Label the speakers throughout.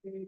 Speaker 1: ओम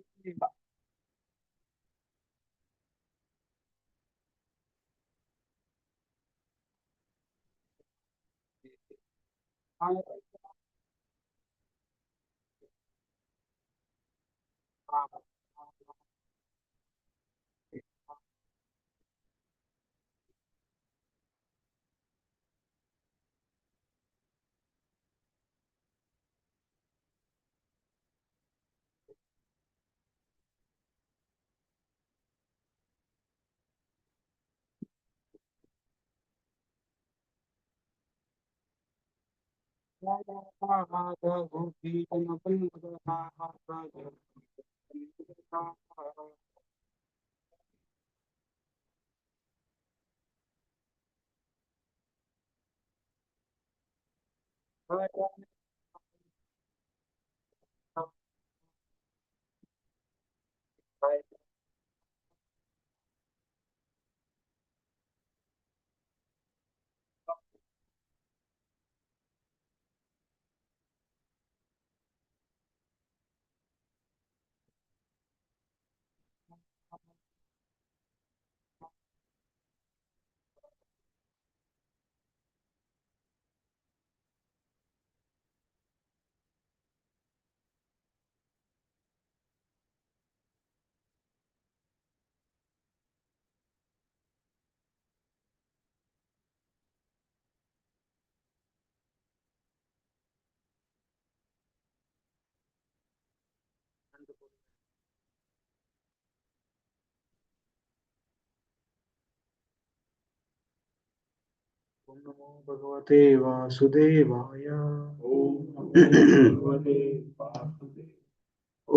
Speaker 1: नमो भगवते वासुदेवाय।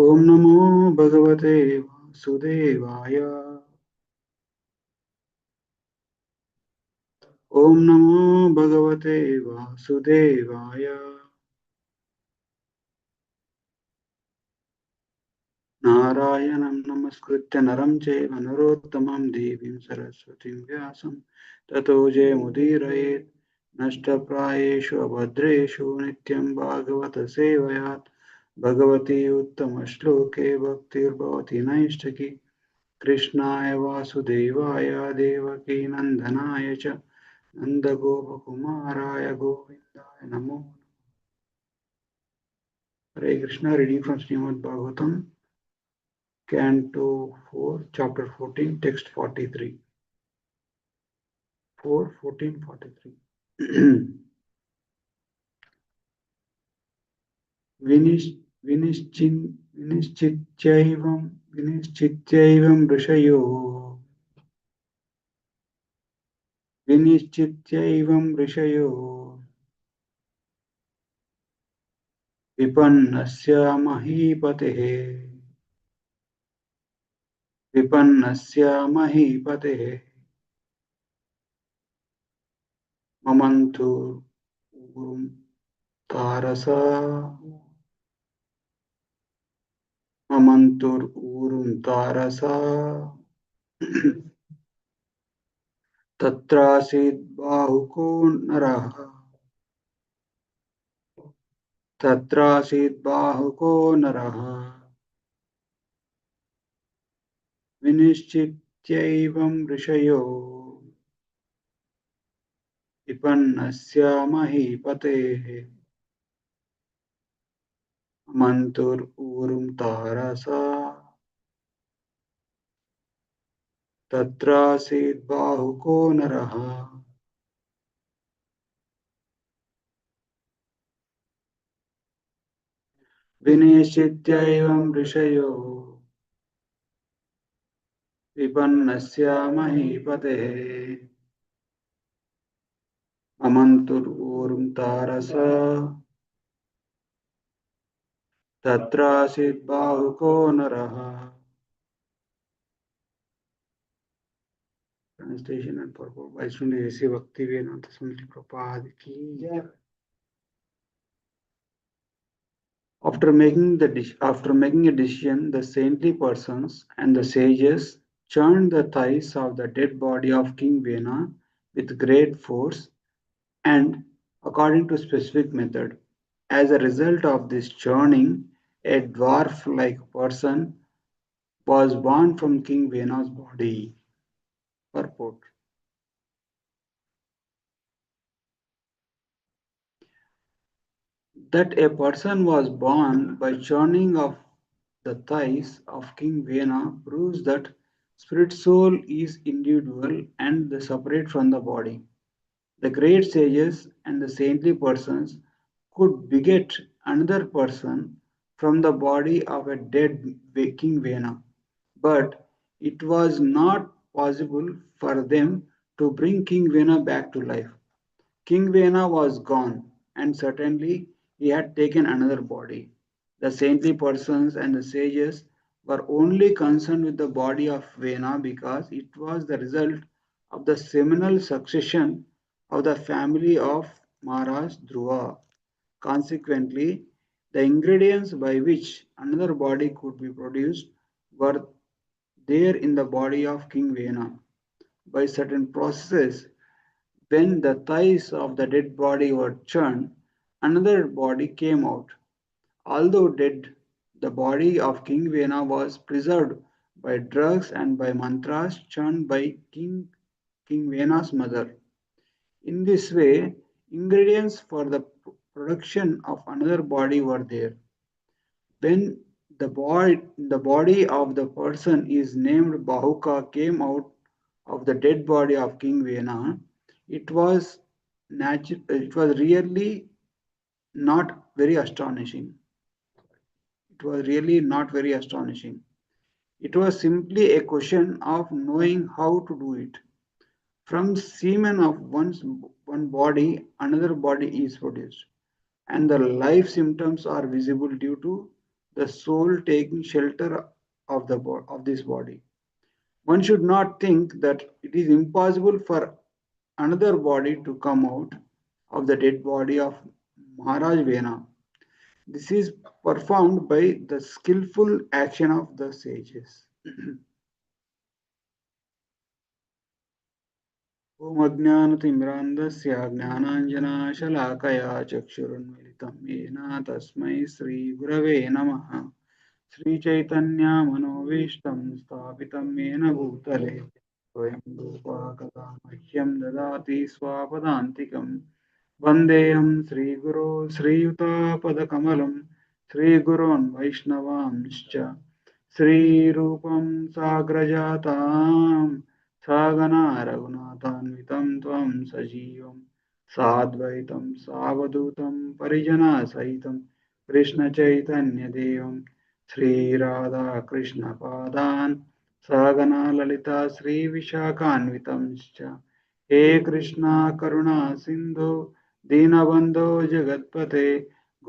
Speaker 1: ओम नमो भगवते वासुदेवाय। ओम नमो भगवते वासुदेवाय। नारायणं नमस्कृत्य नरं चैव नरोत्तमं देवीं सरस्वतीं व्यासं ततो जयमुदीरयेत्। नष्टप्रायेषु अभद्रेषु नित्यं भागवत सेवयात् भगवती उत्तमश्लोके भक्तिर्भवति नैष्ठिकी। कृष्णाय वासुदेवाय देवकी नन्दनाय च नन्दगोपकुमाराय गोविन्दाय नमो। हरे Krishna. Reading from Srimad Bhagavatam Canto 4, Chapter 14, Text 43. 4, 14, 43. विनिश्चित्यैवं ऋषयो विपन्नस्य महीपतेः ममन्तु ऊरुं तारसा ममन्तुर्ऊरुं तारसा तत्रासीद्बाहुको नरः तत्रासीद्बाहुको नरः विनिश्चित्यैवं ऋषयो विपन्नस्य महीपतेः मन्तुर्ऊरुं तारसा तत्रासीद्बाहुको नरः। विनिश्चित्यैवं ऋषयो विपन्नस्य महीपतेः ममन्तुर्ऊरुं तारसा तत्रासीद्बाहुको नरः। Translation and purport by Sri Bhaktivedanta Swami Prabhupada ki jai. After making a decision, the saintly persons and the sages churned the thighs of the dead body of King Vena with great force and according to specific method. As a result of this churning, a dwarf-like person was born from King Vena's body. Purport. That a person was born by churning of the thighs of King Vena proves that spirit soul is individual and separate from the body. The great sages and the saintly persons could beget another person from the body of a dead King Vena, but it was not possible for them to bring King Vena back to life. King Vena was gone, and certainly he had taken another body. The saintly persons and the sages were only concerned with the body of Vena because it was the result of the seminal succession of the family of Maharaj Dhruva. Consequently, the ingredients by which another body could be produced were there in the body of King Vena. By certain processes, when the thighs of the dead body were churned, another body came out. Although dead, the body of King Vena was preserved by drugs and by mantras churned by King Vena's mother. In this way, ingredients for the production of another body were there. When the body of the person is named Bahuka came out of the dead body of King Vena, it was it was really not very astonishing. It was really not very astonishing. It was simply a question of knowing how to do it. From semen of one body, another body is produced, and the life symptoms are visible due to the soul taking shelter of this body. One should not think that it is impossible for another body to come out of the dead body of Maharaj Vena. This is performed by the skillful action of the sages. ॐ अज्ञानतिमिरान्धस्य ज्ञानाञ्जनाशलाकया चक्षुरुन्मिलितं येन तस्मै श्रीगुरवे नमः श्रीचैतन्यमनोभीष्टं स्थापितं येन भूतले स्वयं रूपा कदा मह्यं ददाति स्वापदान्तिकम् वन्देऽहं श्रीगुरो श्रीयुतापदकमलं श्रीगुरोन् वैष्णवांश्च श्रीरूपं साग्रजातां सहगना रघुनाथान्वितं त्वं सजीवं साद्वैतं सावधूतं परिजनसहितं कृष्णचैतन्यदेवं श्रीराधाकृष्णपादान् सहगना ललिता श्रीविशाखान्वितंश्च हे कृष्णा करुणा सिन्धु दीनबन्धो जगत्पते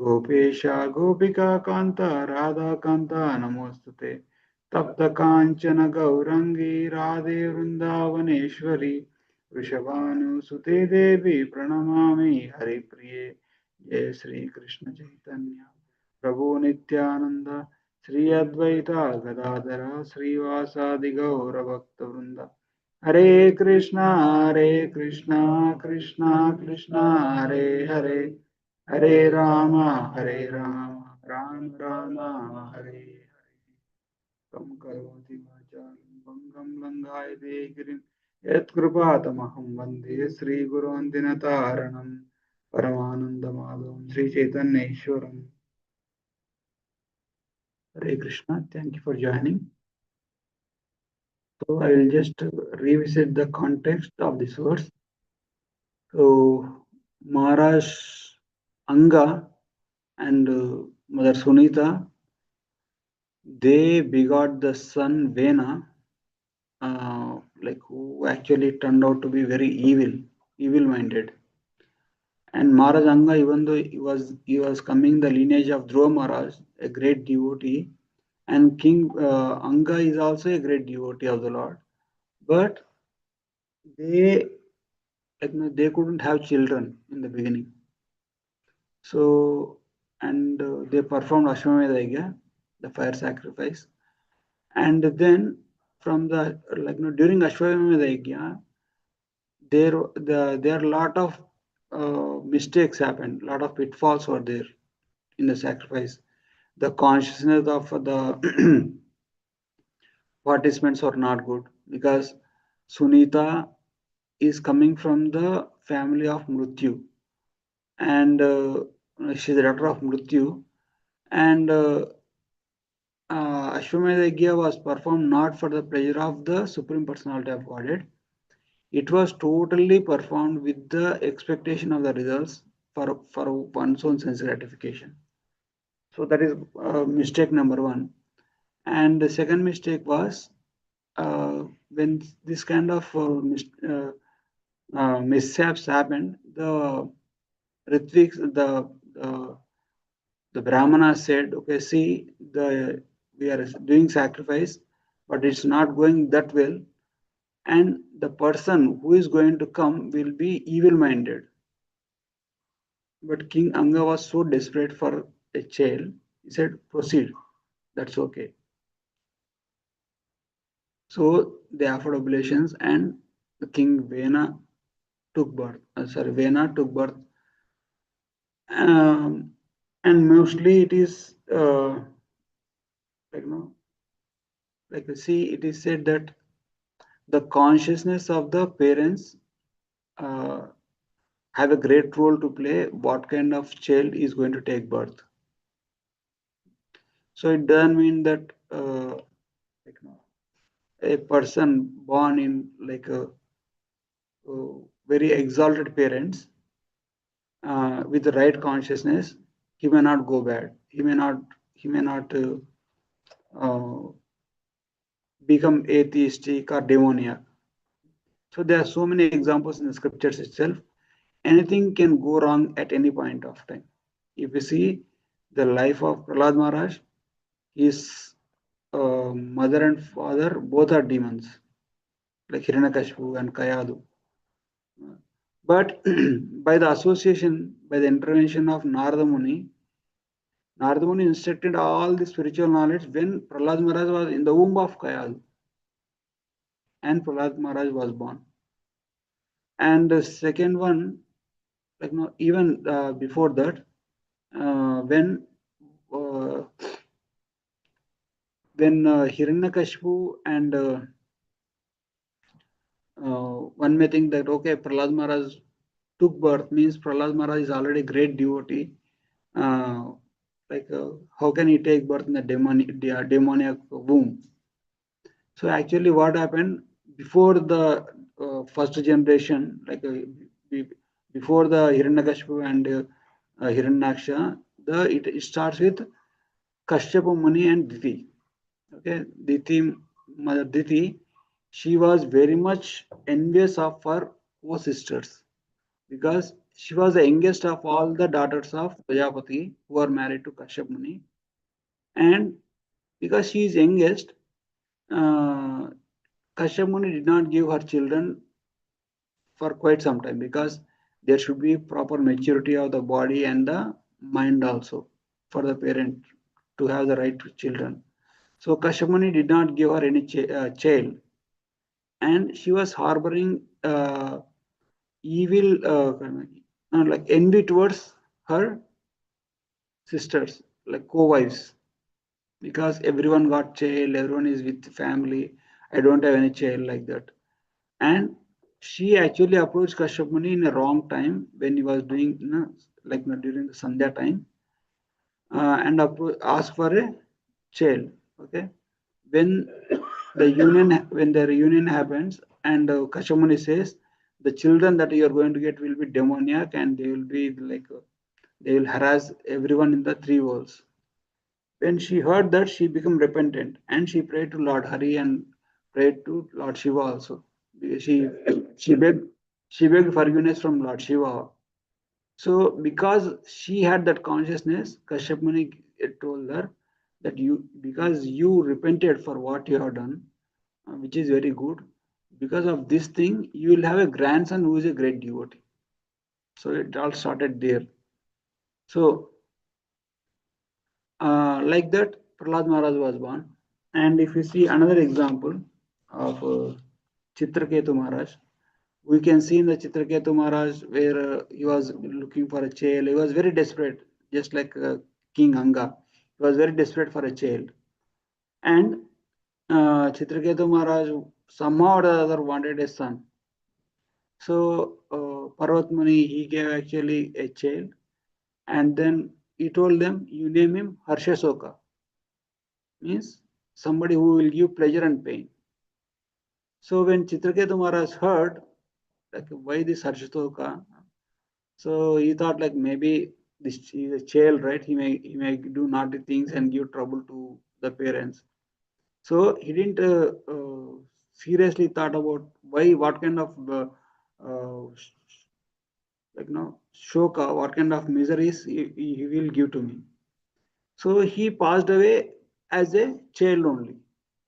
Speaker 1: गोपेश गोपिका कान्ता राधाकान्ता नमोऽस्तुते तप्त काञ्चन गौरङ्गी राधे वृन्दावनेश्वरी वृषभानुसुते देवी प्रणमामि हरिप्रिये जय श्री कृष्ण चैतन्य प्रभु नित्यानंद श्री अद्वैता गदाधर श्रीवासादि गौर भक्तवृंद हरे कृष्णा कृष्णा कृष्णा हरे हरे हरे राम राम राम हरे कं करोति वाचालं भङ्गं लङ्घायते गिरिं यत्कृपातमहं वन्दे श्रीगुरोन् दिनतारणं परमानन्दमाधवं श्रीचैतन्येश्वरम् Hare Krishna, thank you for joining. So I will just revisit the context of this verse. So Maharaj Anga and Mother Sunita, they begot the son Vena, like who actually turned out to be very evil-minded. And Maharaj Anga, even though he was coming the lineage of Dhruva Maharaj, a great devotee, and King Anga is also a great devotee of the Lord, but they they couldn't have children in the beginning. So and they performed Ashwamedha Yajna, the fire sacrifice, and then from the during Ashwamedha Yajna, there are a lot of mistakes happened, a lot of pitfalls were there in the sacrifice. the consciousness of the participants are not good, because Sunita is coming from the family of Mrityu, and she's the daughter of Mrityu, and Ashwamedha Yagya was performed not for the pleasure of the Supreme Personality of Godhead. It was totally performed with the expectation of the results for one's own sense gratification. So that is mistake number one. And the second mistake was when this kind of mishaps happened, the Ritviks, the Brahmana said, okay, see, we are doing sacrifice, but it's not going that well, and the person who is going to come will be evil-minded. But King Anga was so desperate for a child, he said, proceed, that's okay. So they offered oblations, and the King Vena took birth. Vena took birth, um, and mostly it is like see, it is said that the consciousness of the parents uh, have a great role to play. What kind of child is going to take birth? So it doesn't mean that like, a person born in like a very exalted parents with the right consciousness, he may not go bad. He may not uh, become atheistic or demoniac. So there are so many examples in the scriptures itself. Anything can go wrong at any point of time. If you see the life of Prahlad Maharaj, his mother and father both are demons, like Hiranyakashipu and Kayadu. But by the association, by the intervention of Narada Muni, Narada Muni instructed all the spiritual knowledge when Prahlad Maharaj was in the womb of Kayadu, and Prahlad Maharaj was born. And the second one, like even before that, when uh, Hiranyakashipu and one may think that okay, Prahlad Maharaj took birth, means Prahlad Maharaj is already a great devotee. Uh, how can he take birth in the demoniac womb? So actually, what happened before the first generation, before the Hiranyakashipu and Hiranyaksha, it starts with Kashyapa Muni and Diti. Okay, Diti, Mother Diti, she was very much envious of her co-sisters, because she was the youngest of all the daughters of Prajapati who are married to Kashyap Muni, and because she is youngest, uh, Kashyap Muni did not give her children for quite some time, because there should be proper maturity of the body and the mind also for the parent to have the right to children. So Kashyap Muni did not give her any child, and she was harboring evil, like envy towards her sisters, like co-wives, because everyone got child, everyone is with family. I don't have any child, like that. And she actually approached Kashyap Muni in a wrong time when he was doing, during the Sandhya time, and asked for a child. Okay, when when the reunion happens, and Kashyap Muni says the children that you are going to get will be demoniac, and they will be they will harass everyone in the three worlds. When she heard that, she became repentant, and she prayed to Lord Hari and prayed to Lord Shiva also. She she begged she begged forgiveness from Lord Shiva. So because she had that consciousness, Kashyap Muni told her that because you repented for what you have done, which is very good. Because of this thing, you will have a grandson who is a great devotee. So it all started there. So like that, Prahlad Maharaj was born. And if you see another example of Chitraketu Maharaj, we can see in the Chitraketu Maharaj where he was looking for a child. He was very desperate, just like King Anga. He was very desperate for a child. And Chitraketu Maharaj somehow or the other wanted a son. So Parvat Muni, he gave actually a child, and then he told them, you name him Harshasoka, means somebody who will give pleasure and pain. So when Chitraketu Maharaj heard, like, why this Harshasoka? So he thought, like, maybe this is a child, right? He may do naughty things and give trouble to the parents. So he didn't seriously thought about why, what kind of uh, like, shoka, what kind of miseries he will give to me. So he passed away as a child only.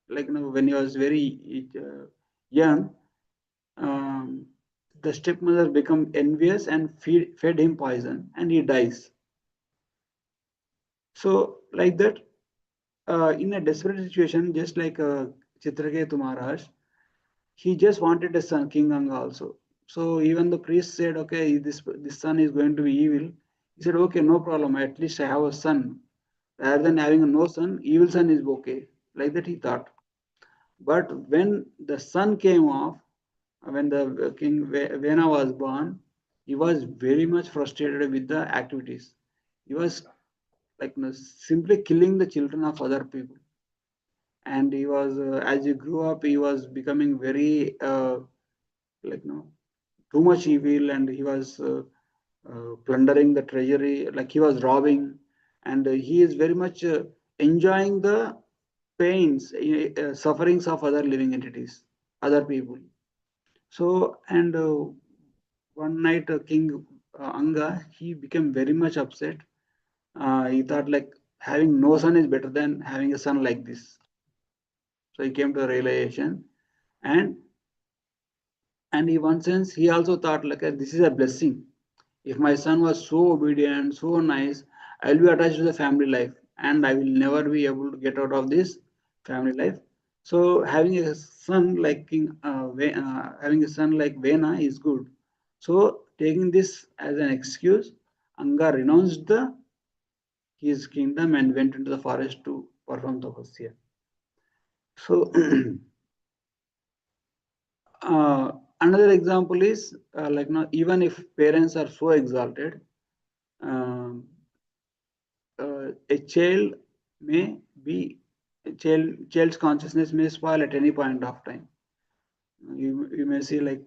Speaker 1: Like, when he was very young, um, the stepmother become envious and fed him poison, and he dies. So like that, in a desperate situation, just like Chitraketu Maharaj, he just wanted a son, King Anga also. So even the priest said, okay, this son is going to be evil. He said, okay, no problem. At least I have a son. Rather than having a no son, evil son is okay. Like that he thought. But when the son came off, when the King Vena was born, he was very much frustrated with the activities. He was, like, simply killing the children of other people. And he was, as he grew up, he was becoming very, like, too much evil, and he was plundering the treasury, like he was robbing, and he is very much enjoying the pains, sufferings of other living entities, other people. So, and one night, King Anga, he became very much upset. He thought, like, having no son is better than having a son like this. So he came to a realization, and in one sense, he also thought, like, this is a blessing. If my son was so obedient, so nice, I will be attached to the family life, and I will never be able to get out of this family life. So having a son like having a son like Vena is good. So taking this as an excuse, Anga renounced his kingdom and went into the forest to perform tapasya. So another example is, like, even if parents are so exalted, um, a child may be child's consciousness may spoil at any point of time. You may see, like,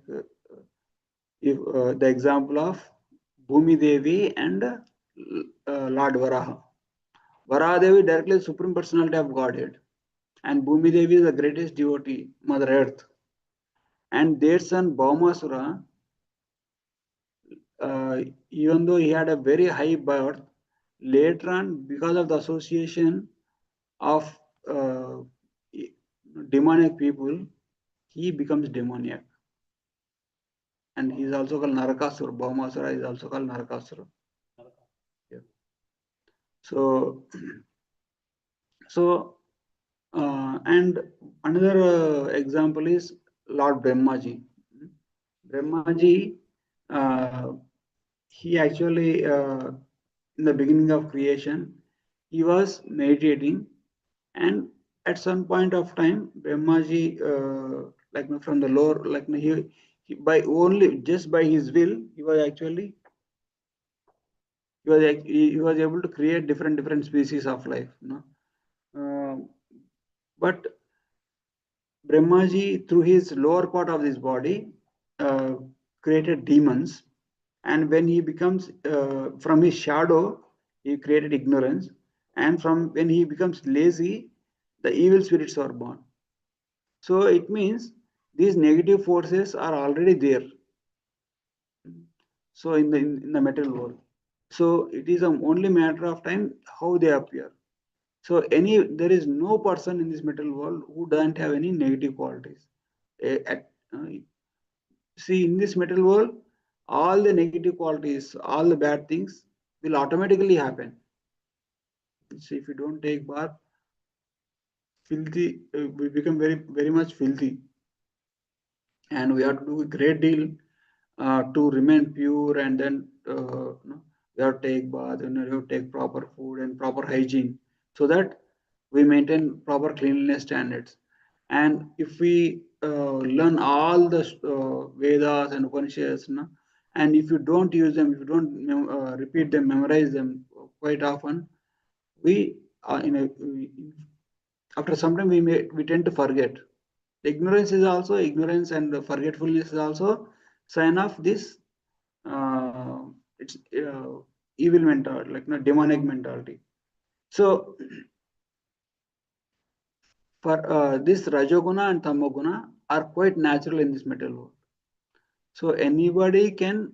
Speaker 1: if the example of Bhumi Devi and Lord Varaha. Varaha Devi directly supreme personality of Godhead, and Bhumi Devi is the greatest devotee, Mother Earth, and their son Bhaumasura, uh, even though he had a very high birth, later on, because of the association of uh, demonic people, he becomes demoniac. And he is also called Narakasura. Bhaumasura is also called Narakasura. Yeah. So, so and another example is Lord Brahmaji. Brahmaji, uh, he actually, in the beginning of creation, he was meditating, and at some point of time, Brahmaji, like, from the lower, like, he by only just by his will, he was actually he was able to create different species of life. But Brahmaji, through his lower part of his body, uh, created demons, and when he becomes, from his shadow, he created ignorance, and from when he becomes lazy, the evil spirits are born. So it means these negative forces are already there. So in the material world, so it is only matter of time how they appear. So there is no person in this material world who doesn't have any negative qualities. Uh, See, in this material world, all the negative qualities, all the bad things will automatically happen. See, if you don't take bath, filthy, we become very much filthy, and we have to do a great deal to remain pure, and then we have to take bath, and we have to take proper food and proper hygiene. so that we maintain proper cleanliness standards. And if we learn all the Vedas and Upanishads, no, and if you don't use them, if you don't repeat them, memorize them quite often, we after some time we tend to forget. Ignorance is also ignorance, and forgetfulness is also sign of this. Uh, it's evil mentality, like no demonic mentality. So for this Rajoguna and Tamoguna are quite natural in this material world. So anybody can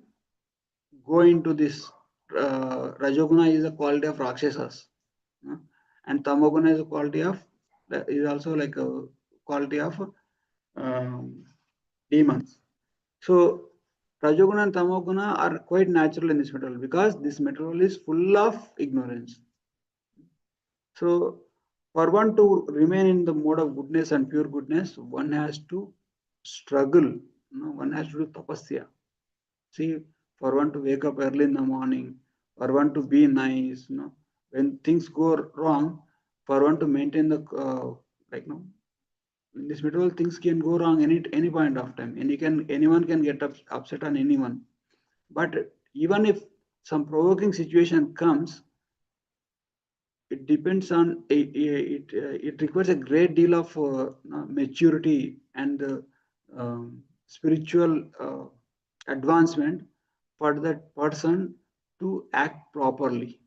Speaker 1: go into this. Rajoguna is a quality of Rakshasas, uh, and Tamoguna is a quality of is also like a quality of um, demons. So Rajoguna and Tamoguna are quite natural in this material because this material is full of ignorance. So for one to remain in the mode of goodness and pure goodness, one has to struggle. One has to do tapasya. See, for one to wake up early in the morning, for one to be nice, when things go wrong, for one to maintain the like in this material things can go wrong any point of time, and anyone can get upset on anyone. But even if some provoking situation comes, it depends on it requires a great deal of maturity and spiritual advancement for that person to act properly,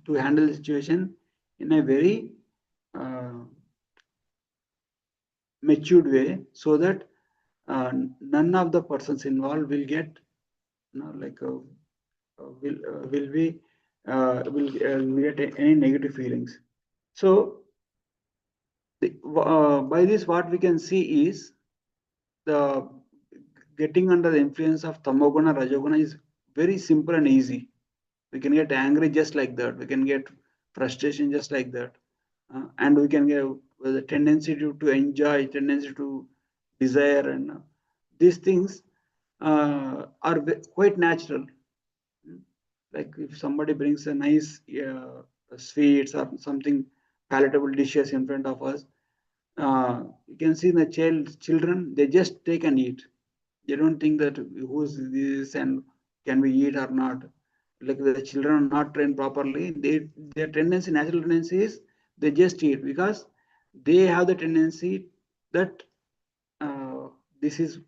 Speaker 1: to handle the situation in a very uh, matured way, so that none of the persons involved will get like will get any negative feelings. So by this, what we can see is the getting under the influence of tamoguna, rajoguna is very simple and easy. We can get angry just like that. We can get frustration just like that, and we can get the tendency to enjoy, tendency to desire, and these things are quite natural. Like if somebody brings a nice sweets or something palatable dishes in front of us, you can see the children, they just take and eat. They don't think that who's this and can we eat or not. Like the children are not trained properly, their tendency, natural tendency is they just eat because they have the tendency that uh, this is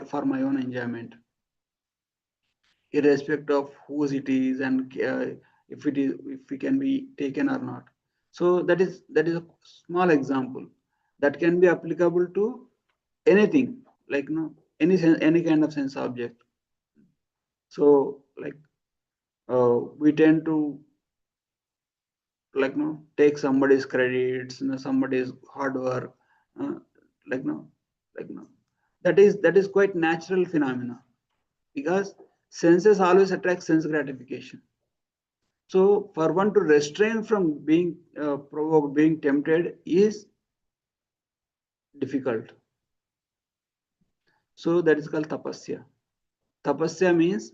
Speaker 1: for my own enjoyment, irrespective of whose it is, and if it can be taken or not. So that is a small example that can be applicable to anything, like any kind of sense object. So like we tend to like take somebody's credits, somebody's hard work, uh, like like that is quite natural phenomena, because senses always attract sense gratification. So for one to restrain from being provoked, being tempted is difficult. So that is called tapasya. Tapasya means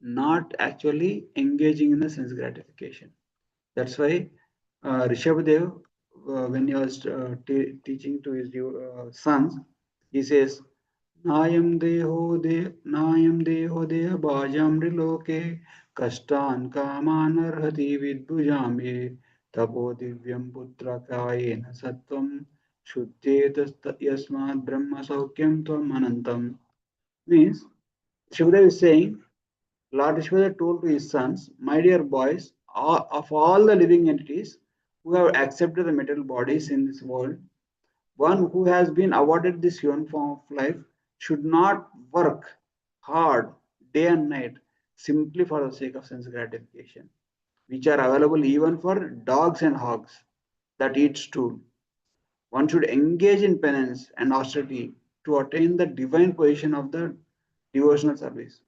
Speaker 1: not actually engaging in the sense gratification. That's why Rishabhadev, when he was teaching to his sons, he says, Nayam deho deha bhajam riloke kastan kamanarhati vidbhujame tapo divyam putra kayena sattvam shuddhet yasmad brahma saukyam tvam anantam. Means, Shivdev is saying, Lord Vishwanath told to his sons, my dear boys, of all the living entities who have accepted the material bodies in this world, one who has been awarded this human form of life should not work hard day and night simply for the sake of sense gratification, which are available even for dogs and hogs that eat stool. One should engage in penance and austerity to attain the divine position of the devotional service.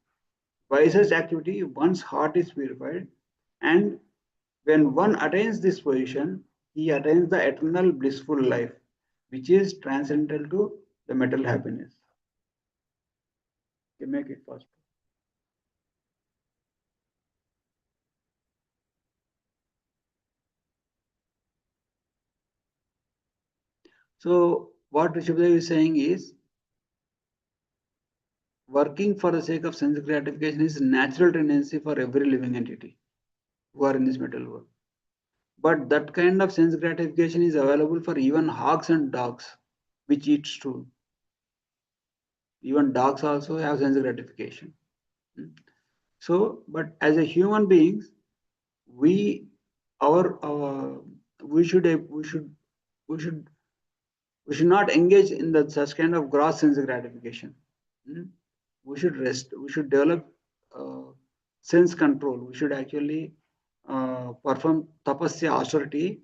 Speaker 1: By such activity, one's heart is purified, and when one attains this position, he attains the eternal blissful life, which is transcendental to the material happiness. You make it fast. So what Rishabhdev is saying is, working for the sake of sense gratification is a natural tendency for every living entity who are in this material world. But that kind of sense gratification is available for even hogs and dogs, which eats too. Even dogs also have sense gratification. Hmm. So, but as a human beings, we our we should we should not engage in that such kind of gross sense gratification. Hmm. We should rest. We should develop uh, sense control. We should actually perform tapasya austerity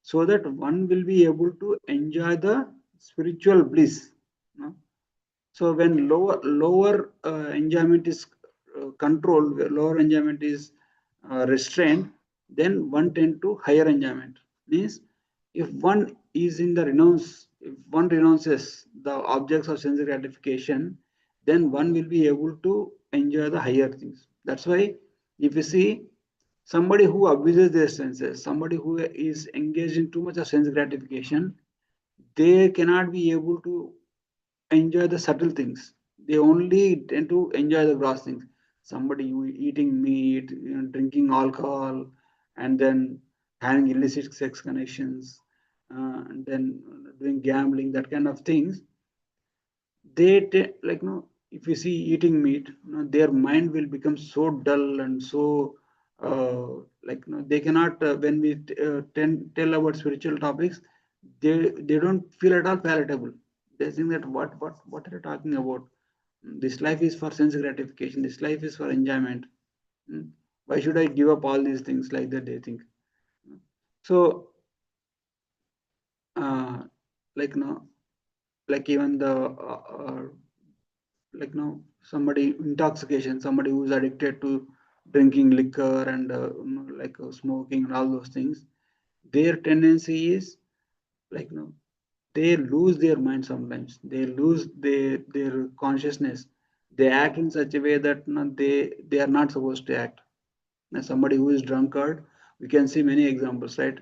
Speaker 1: so that one will be able to enjoy the spiritual bliss. No? So when lower enjoyment is controlled, lower enjoyment is restrained, then one tend to higher enjoyment. Means if one is in the renounce, if one renounces the objects of sense gratification, then one will be able to enjoy the higher things. That's why if you see somebody who abuses their senses, somebody who is engaged in too much of sense gratification, they cannot be able to enjoy the subtle things. They only tend to enjoy the gross things. Somebody eating meat, drinking alcohol, and then having illicit sex connections, and then doing gambling, that kind of things. Like no, if you see eating meat, their mind will become so dull and so like they cannot. When we tell about spiritual topics, they don't feel at all palatable. They think that what are you talking about? This life is for sense gratification. This life is for enjoyment. Hmm. Why should I give up all these things like that? They think. So, uh, like no, like even the like no somebody intoxication, somebody who's addicted to drinking liquor and like smoking and all those things, their tendency is like no, they lose their mind sometimes. They lose their consciousness. They act in such a way that they are not supposed to act. Now, somebody who is drunkard, we can see many examples, right?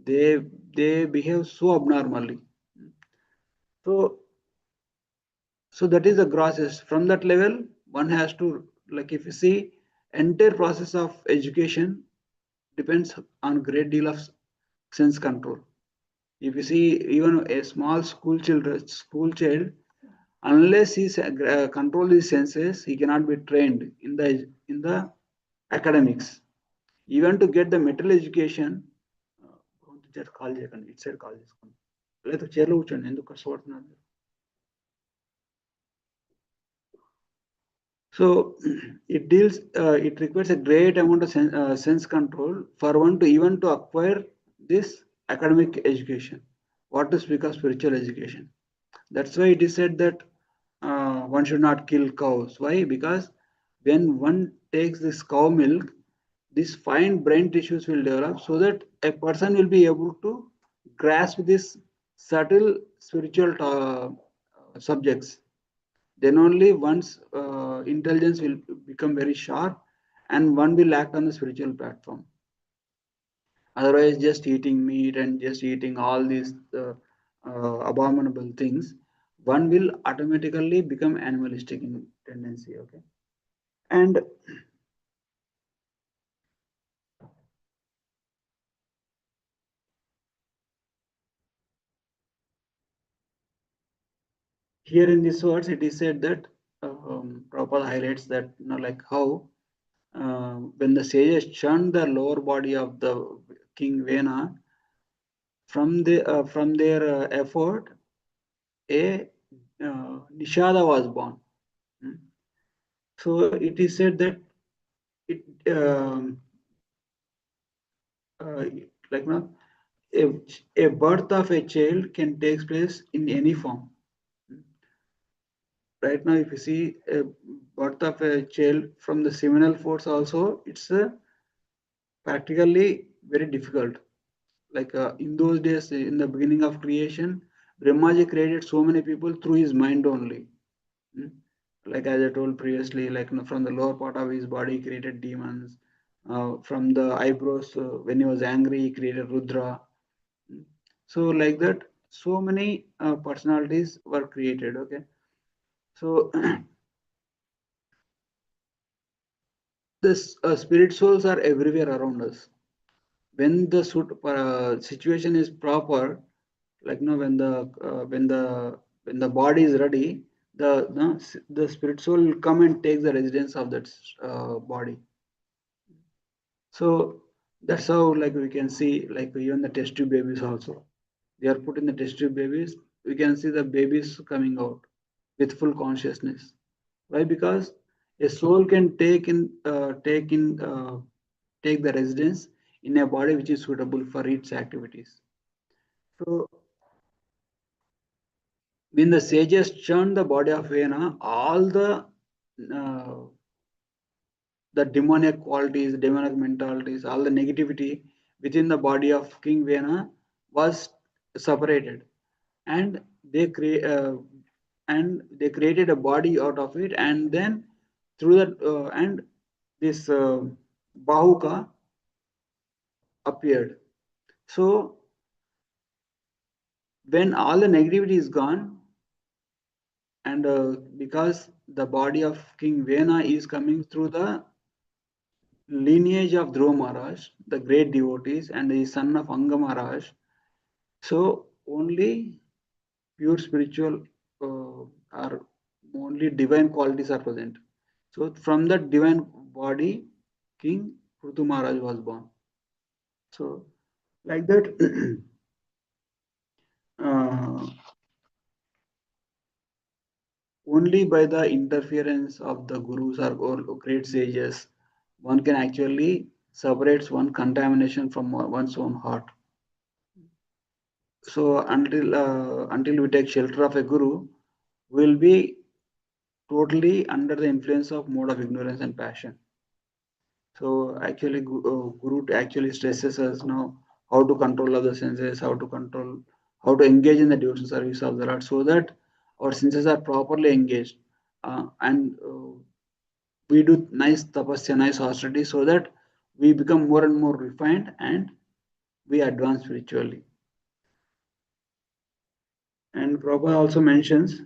Speaker 1: They they behave so abnormally. So so that is the process. From that level, one has to, like if you see, entire process of education depends on great deal of sense control. If you see, even a small school child, unless he control his senses, he cannot be trained in the academics. Even to get the material education, call చేయకండి ఇటు side call చేసుకోండి లేదా చైర్లో కూర్చోండి ఎందుకు కష్టపడుతున్నారు. So it requires a great amount of sense control for one to even to acquire this academic education. What to speak of spiritual education? That's why it is said that one should not kill cows. Why? Because when one takes this cow milk, these fine brain tissues will develop so that a person will be able to grasp this subtle spiritual subjects. Then only one's intelligence will become very sharp and one will act on the spiritual platform. Otherwise, just eating meat and just eating all these abominable things, one will automatically become animalistic in tendency. Okay, and here in these words, it is said that Prabhupada highlights that like how when the sages shunned the lower body of the king Vena, from their effort, a Nishada was born. Hmm. So it is said that it uh, like now a birth of a child can take place in any form. Hmm. Right now, if you see a birth of a child from the seminal force, also it's practically very difficult. Like in those days, in the beginning of creation, Brahmaji created so many people through his mind only. Hmm. Like as I told previously, like from the lower part of his body, he created demons. From the eyebrows, when he was angry, he created Rudra. Hmm. So like that. so many personalities were created. Okay, so this spirit souls are everywhere around us. When the situation is proper, like when the body is ready, the spirit soul will come and take the residence of that body. So that's how, like, we can see, like, even the test tube babies also, they are put in the test tube babies. We can see the babies coming out with full consciousness. Why? Because a soul can take the residence in a body which is suitable for its activities. So when the sages churned the body of Vena, all uh, the demonic qualities, demonic mentalities, all the negativity within the body of King Vena was separated, and they create they created a body out of it, and then through that and this Bahuka appeared. So when all the negativity is gone, and because the body of King Vena is coming through the lineage of Dhruva Maharaj, the great devotees, and the son of Anga Maharaj. So only pure spiritual or only divine qualities are present. So from that divine body, King Prithu Maharaj was born. So like that, uh, only by the interference of the gurus or great sages, one can actually separate one contamination from one's own heart. So until we take shelter of a guru, we'll be totally under the influence of mode of ignorance and passion. So actually, guru actually stresses us now how to control other senses, how to engage in the devotional service of the Lord, so that our senses are properly engaged, and we do nice tapasya, nice austerity, so that we become more and more refined and we advance spiritually. And Prabhupada also mentions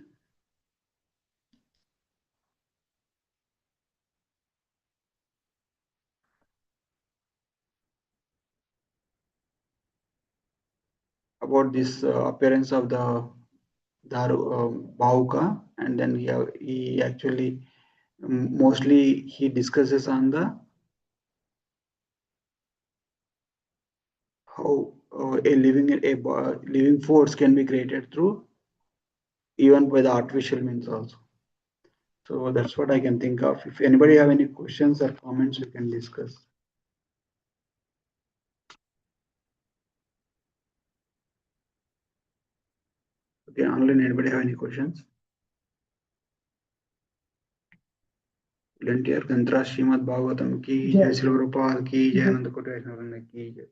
Speaker 1: about this appearance of the Bauka, and then he actually mostly he discusses on the how living force can be created through even by the artificial means also. So that's what I can think of. If anybody have any questions or comments, we can discuss. Okay, online, anybody have any questions? Volunteer Tantra Srimad Bhagavatam ki jai, Srila Prabhupada ki jai, Ananda Koti Vaishnava Vrinda ki jai.